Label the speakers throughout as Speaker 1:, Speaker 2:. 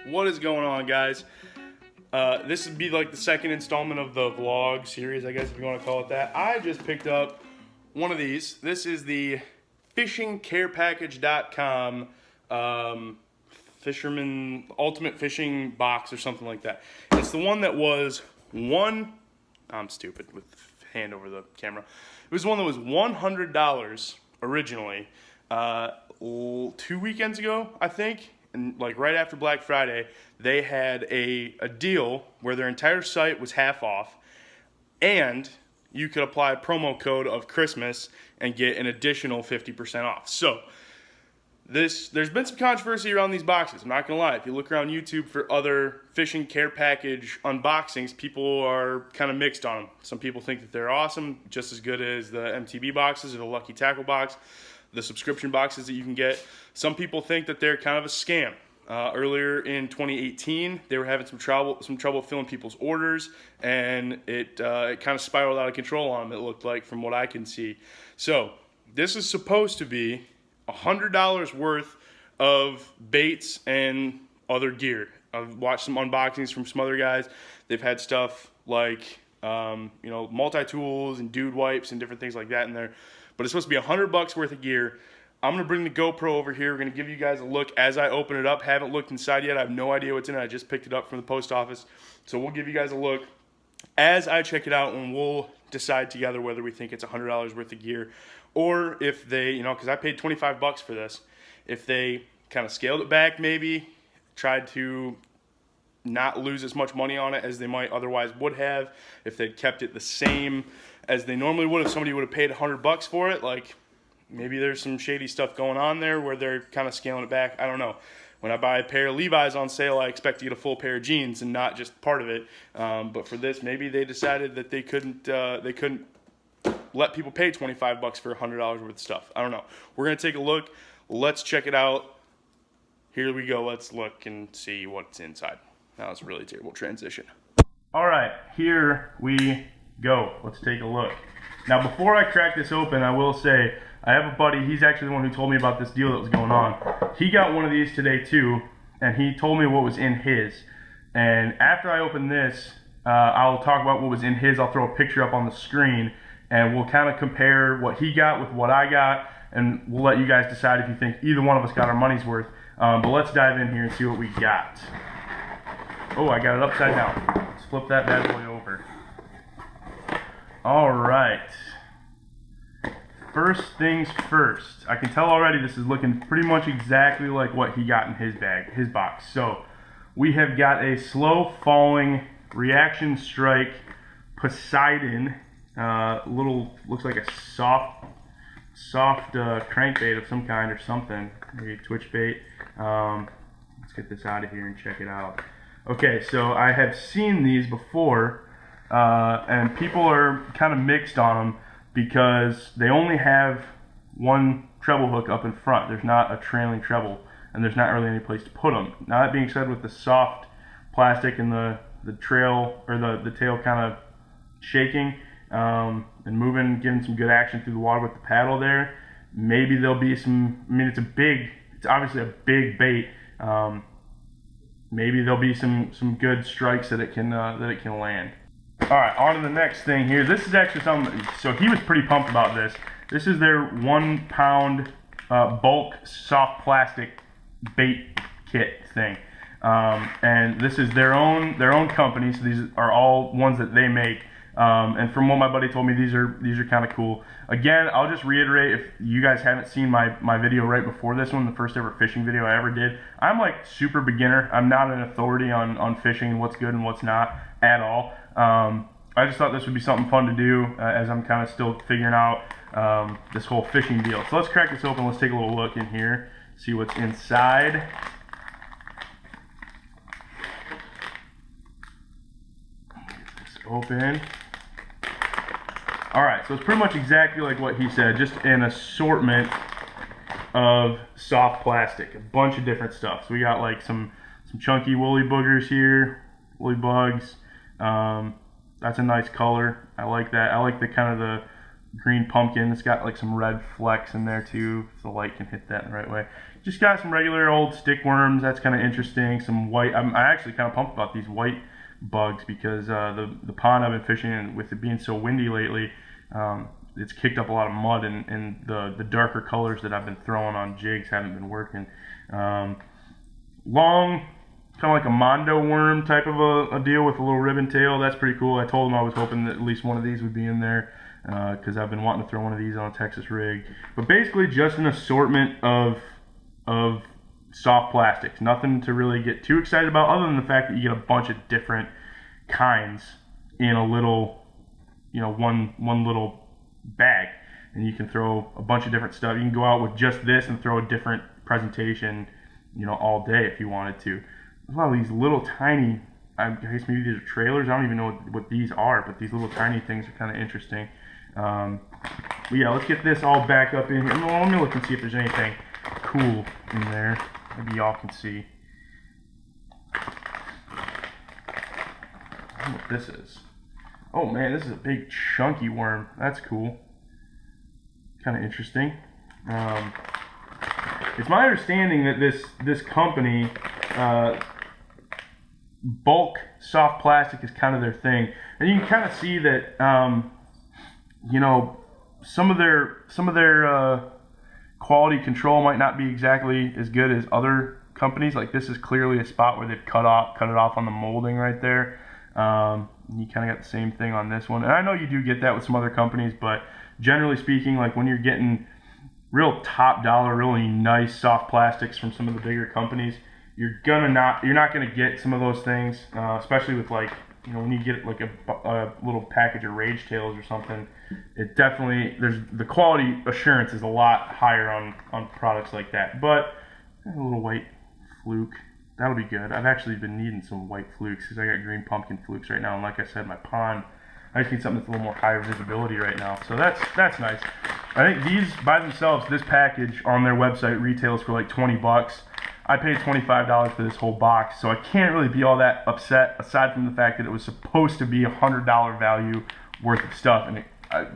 Speaker 1: What is going on, guys? This would be like the second installment of the vlog series, I guess, if you want to call it that. I just picked up one of these. This is the fishingcarepackage.com Fisherman Ultimate Fishing Box or something like that. It's the one that was I'm stupid with hand over the camera. It was one that was $100 originally 2 weekends ago, I think. And like right after Black Friday, they had a deal where their entire site was half off, and you could apply a promo code of Christmas and get an additional 50% off. So there's been some controversy around these boxes. I'm not gonna lie. If you look around YouTube for other fishing care package unboxings, people are kind of mixed on them. Some people think that they're awesome, just as good as the MTB boxes or the Lucky Tackle box, the subscription boxes that you can get. Some people think that they're kind of a scam. Earlier in 2018, they were having some trouble filling people's orders, and it kind of spiraled out of control on them, it looked like, from what I can see. So this is supposed to be $100 worth of baits and other gear. I've watched some unboxings from some other guys. They've had stuff like multi-tools and dude wipes and different things like that in there. But it's supposed to be $100 worth of gear. I'm gonna bring the GoPro over here. We're gonna give you guys a look as I open it up. Haven't looked inside yet. I have no idea what's in it. I just picked it up from the post office. So we'll give you guys a look as I check it out, and we'll decide together whether we think it's $100 worth of gear, or if they, because I paid $25 for this, if they kind of scaled it back, maybe tried to not lose as much money on it as they might otherwise would have, if they'd kept it the same as they normally would if somebody would have paid $100 for it. Like, maybe there's some shady stuff going on there where they're kind of scaling it back. I don't know. When I buy a pair of Levi's on sale, I expect to get a full pair of jeans and not just part of it. But for this, maybe they decided that they couldn't let people pay $25 for $100 worth of stuff. I don't know. We're gonna take a look. Let's check it out. Here we go. Let's look and see what's inside. That was a really terrible transition. All right, here we go. Let's take a look. Now, before I crack this open, I will say I have a buddy. He's actually the one who told me about this deal that was going on. He got one of these today too, and he told me what was in his. And after I open this, I'll talk about what was in his. I'll throw a picture up on the screen, and we'll kind of compare what he got with what I got, and we'll let you guys decide if you think either one of us got our money's worth. But let's dive in here and see what we got. Oh, I got it upside down. Let's flip that bad boy over. All right. First things first. I can tell already this is looking pretty much exactly like what he got in his bag, his box. So we have got a slow falling reaction strike Poseidon. Looks like a soft crankbait of some kind or something. Maybe a twitch bait. Let's get this out of here and check it out. Okay, so I have seen these before, and people are kind of mixed on them because they only have one treble hook up in front. There's not a trailing treble, and there's not really any place to put them. Now, that being said, with the soft plastic and the trail, or the tail kind of shaking and moving, giving some good action through the water with the paddle there, maybe there'll be some, it's obviously a big bait. Maybe there'll be some good strikes that it can land. All right, on to the next thing here. This is actually something. So he was pretty pumped about this. This is their 1 pound bulk soft plastic bait kit thing, and this is their own company. So these are all ones that they make. And from what my buddy told me, these are kind of cool. Again, I'll just reiterate, if you guys haven't seen my video right before this one, the first ever fishing video I ever did, I'm like super beginner. I'm not an authority on fishing and what's good and what's not at all. I just thought this would be something fun to do as I'm kind of still figuring out this whole fishing deal. So let's crack this open. Let's take a little look in here, see what's inside. Get this open. All right, so it's pretty much exactly like what he said, just an assortment of soft plastic, a bunch of different stuff. So we got like some chunky woolly boogers here, woolly bugs. That's a nice color. I like that. I like the kind of green pumpkin. It's got like some red flecks in there too, if the light can hit that in the right way. Just got some regular old stick worms. That's kind of interesting. Some white. I actually kind of pumped about these white bugs because the pond I've been fishing in, with it being so windy lately, it's kicked up a lot of mud, and the darker colors that I've been throwing on jigs haven't been working. Long, kind of like a mondo worm type of a deal with a little ribbon tail. That's pretty cool. I told him I was hoping that at least one of these would be in there because I've been wanting to throw one of these on a Texas rig. But basically just an assortment of soft plastics. Nothing to really get too excited about other than the fact that you get a bunch of different kinds in a little, one little bag. And you can throw a bunch of different stuff. You can go out with just this and throw a different presentation, all day if you wanted to. There's a lot of these little tiny, I guess maybe these are trailers. I don't even know what these are, but these little tiny things are kind of interesting. But yeah, let's get this all back up in here. Let me look and see if there's anything cool in there. Maybe y'all can see. I don't know what this is. Oh man, this is a big chunky worm. That's cool. Kind of interesting. It's my understanding that this company, bulk soft plastic is kind of their thing, and you can kind of see that some of their quality control might not be exactly as good as other companies. Like this is clearly a spot where they've cut it off on the molding right there. You kind of got the same thing on this one, and I know you do get that with some other companies, but generally speaking, like when you're getting real top dollar, really nice soft plastics from some of the bigger companies, you're not gonna get some of those things, especially with like, when you get like a little package of Rage Tails or something. It definitely, the quality assurance is a lot higher on products like that. But a little white fluke, that'll be good. I've actually been needing some white flukes because I got green pumpkin flukes right now, and like I said, my pond, I just need something that's a little more higher visibility right now. So that's nice. I think these by themselves, this package on their website retails for like 20 bucks. I paid $25 for this whole box, so I can't really be all that upset, aside from the fact that it was supposed to be $100 value worth of stuff, and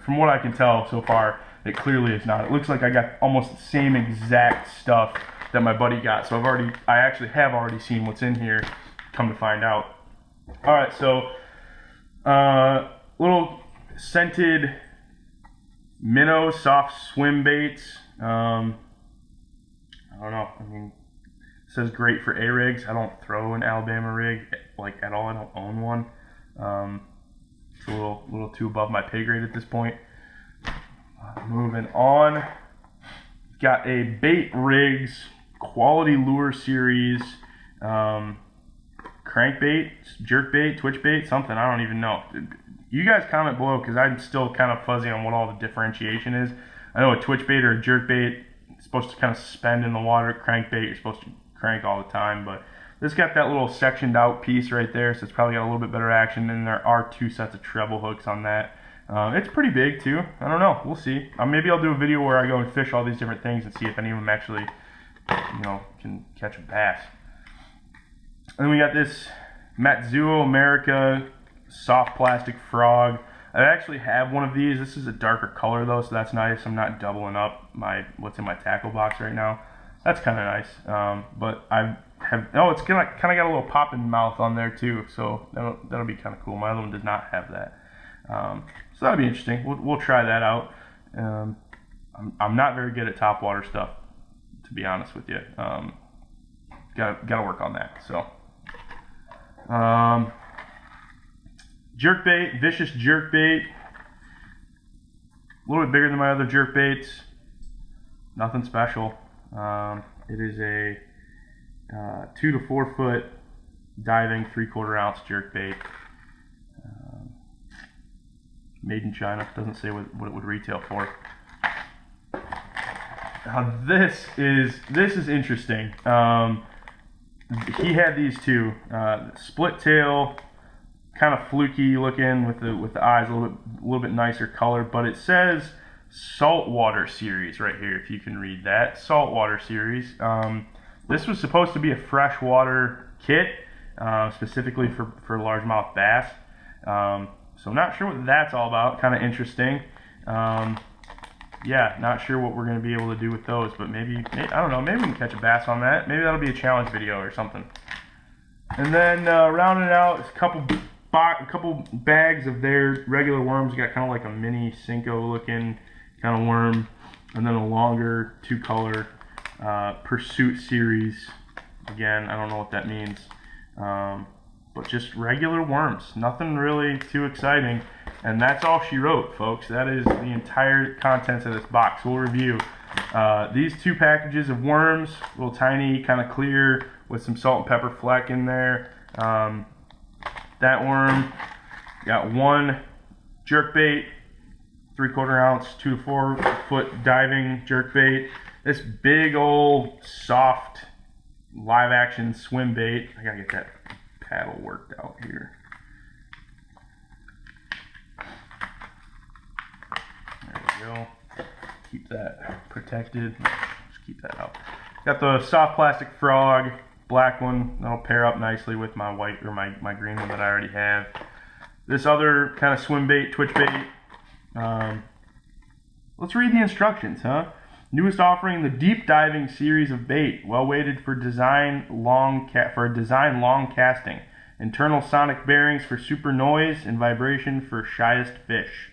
Speaker 1: from what I can tell so far, it clearly is not. It looks like I got almost the same exact stuff that my buddy got, so I actually have already seen what's in here, come to find out. All right, so little scented minnow soft swim baits. I don't know. I mean, it says great for A-rigs. I don't throw an Alabama rig like at all. I don't own one. It's a little too above my pay grade at this point. Moving on. Got a Bait Rigs Quality Lure Series crankbait, jerkbait, twitch bait, something. I don't even know. You guys comment below because I'm still kind of fuzzy on what all the differentiation is. I know a twitch bait or a jerk bait is supposed to kind of spend in the water. Crankbait, you're supposed to crank all the time, but this got that little sectioned out piece right there, so it's probably got a little bit better action, and there are 2 sets of treble hooks on that. It's pretty big too. I don't know. We'll see. Maybe I'll do a video where I go and fish all these different things and see if any of them actually, can catch a bass. And then we got this Matsuo America soft plastic frog. I actually have one of these. This is a darker color though, so that's nice. I'm not doubling up what's in my tackle box right now. That's kind of nice. But it's kind of got a little pop in mouth on there too, so that'll be kind of cool. My other one does not have that. So that'll be interesting. We'll try that out. I'm not very good at topwater stuff, to be honest with you. Gotta work on that. So, jerkbait, vicious jerkbait. A little bit bigger than my other jerkbaits. Nothing special. It is a 2 to 4 foot diving 3/4 ounce jerkbait. Made in China. Doesn't say what it would retail for. Now this is interesting. He had these two, split tail, kind of fluky looking with the eyes a little bit nicer color, but it says saltwater series right here. If you can read that, saltwater series. This was supposed to be a freshwater kit, specifically for largemouth bass. So I'm not sure what that's all about. Kind of interesting. Yeah, not sure what we're going to be able to do with those, but maybe, I don't know, maybe we can catch a bass on that. Maybe that'll be a challenge video or something. And then rounding it out, a couple bags of their regular worms. We got kind of like a mini Cinco looking kind of worm, and then a longer 2-color Pursuit series. Again, I don't know what that means, but just regular worms, nothing really too exciting. And that's all she wrote, folks. That is the entire contents of this box. We'll review these 2 packages of worms, little tiny, kind of clear, with some salt and pepper fleck in there. That worm got 1 jerkbait, 3/4 ounce, 2 to 4 foot diving jerkbait. This big old soft live action swim bait. I gotta get that paddle worked out here. There we go. Keep that protected. Just keep that out. Got the soft plastic frog, black one. That'll pair up nicely with my white or my green one that I already have. This other kind of swim bait, twitch bait. Let's read the instructions, huh? Newest offering in the deep diving series of bait, well weighted for design long casting. Internal sonic bearings for super noise and vibration for shyest fish.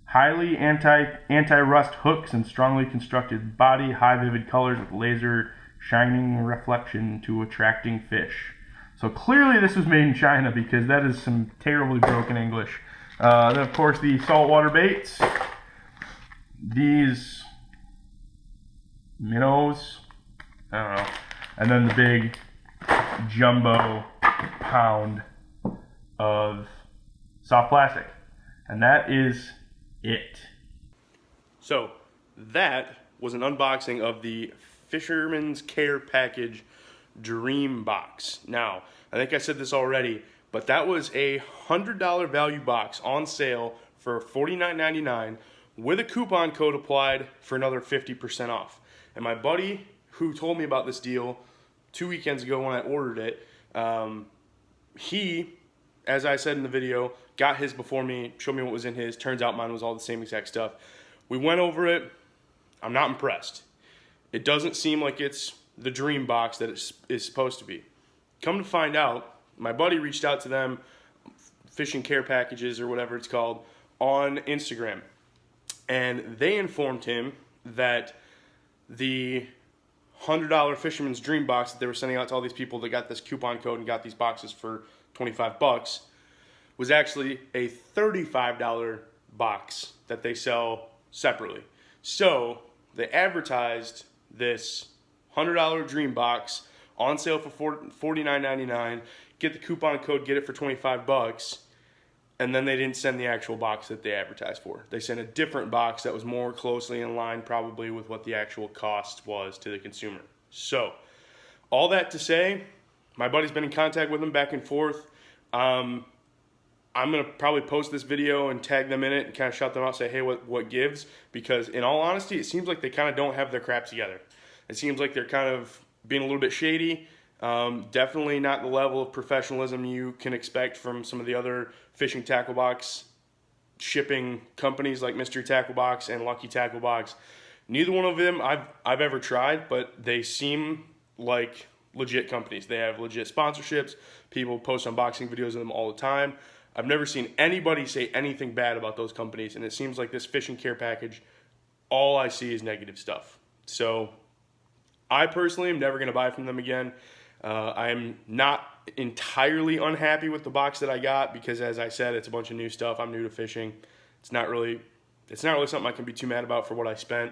Speaker 1: Highly anti-rust hooks and strongly constructed body, high vivid colors with laser shining reflection to attracting fish. So clearly this was made in China, because that is some terribly broken English. Then of course the saltwater baits. These minnows, I don't know. And then the big jumbo pound of soft plastic. And that is it. So that was an unboxing of the Fisherman's Care Package Dream Box. Now, I think I said this already, but that was a $100 value box on sale for $49.99 with a coupon code applied for another 50% off. And my buddy who told me about this deal 2 weekends ago when I ordered it, he, as I said in the video, got his before me, showed me what was in his. Turns out mine was all the same exact stuff. We went over it. I'm not impressed. It doesn't seem like it's the dream box that it is supposed to be. Come to find out, my buddy reached out to them, Fishing Care Packages or whatever it's called, on Instagram. And they informed him that the $100 Fisherman's Dream Box that they were sending out to all these people that got this coupon code and got these boxes for 25 bucks was actually a $35 box that they sell separately. So they advertised this $100 Dream Box on sale for $49.99. Get the coupon code, get it for 25 bucks. And then they didn't send the actual box that they advertised for. They sent a different box that was more closely in line probably with what the actual cost was to the consumer. So, all that to say, my buddy's been in contact with them back and forth. I'm going to probably post this video and tag them in it and kind of shout them out, say, hey, what gives? Because in all honesty, it seems like they kind of don't have their crap together. It seems like they're kind of being a little bit shady. Definitely not the level of professionalism you can expect from some of the other fishing tackle box shipping companies like Mystery Tackle Box and Lucky Tackle Box. Neither one of them I've ever tried, but they seem like legit companies. They have legit sponsorships. People post unboxing videos of them all the time. I've never seen anybody say anything bad about those companies, and it seems like this Fishing Care Package, all I see is negative stuff. So I personally am never going to buy from them again. I am not entirely unhappy with the box that I got because, as I said, it's a bunch of new stuff. I'm new to fishing. It's not really something I can be too mad about for what I spent.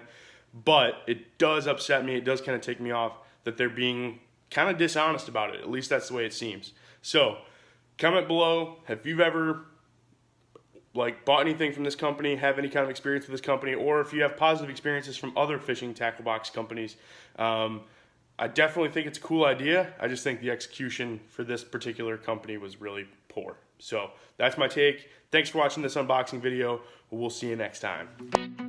Speaker 1: But it does upset me. It does kind of take me off that they're being kind of dishonest about it. At least that's the way it seems. So comment below if you've ever bought anything from this company, have any kind of experience with this company, or if you have positive experiences from other fishing tackle box companies. I definitely think it's a cool idea. I just think the execution for this particular company was really poor. So that's my take. Thanks for watching this unboxing video. We'll see you next time.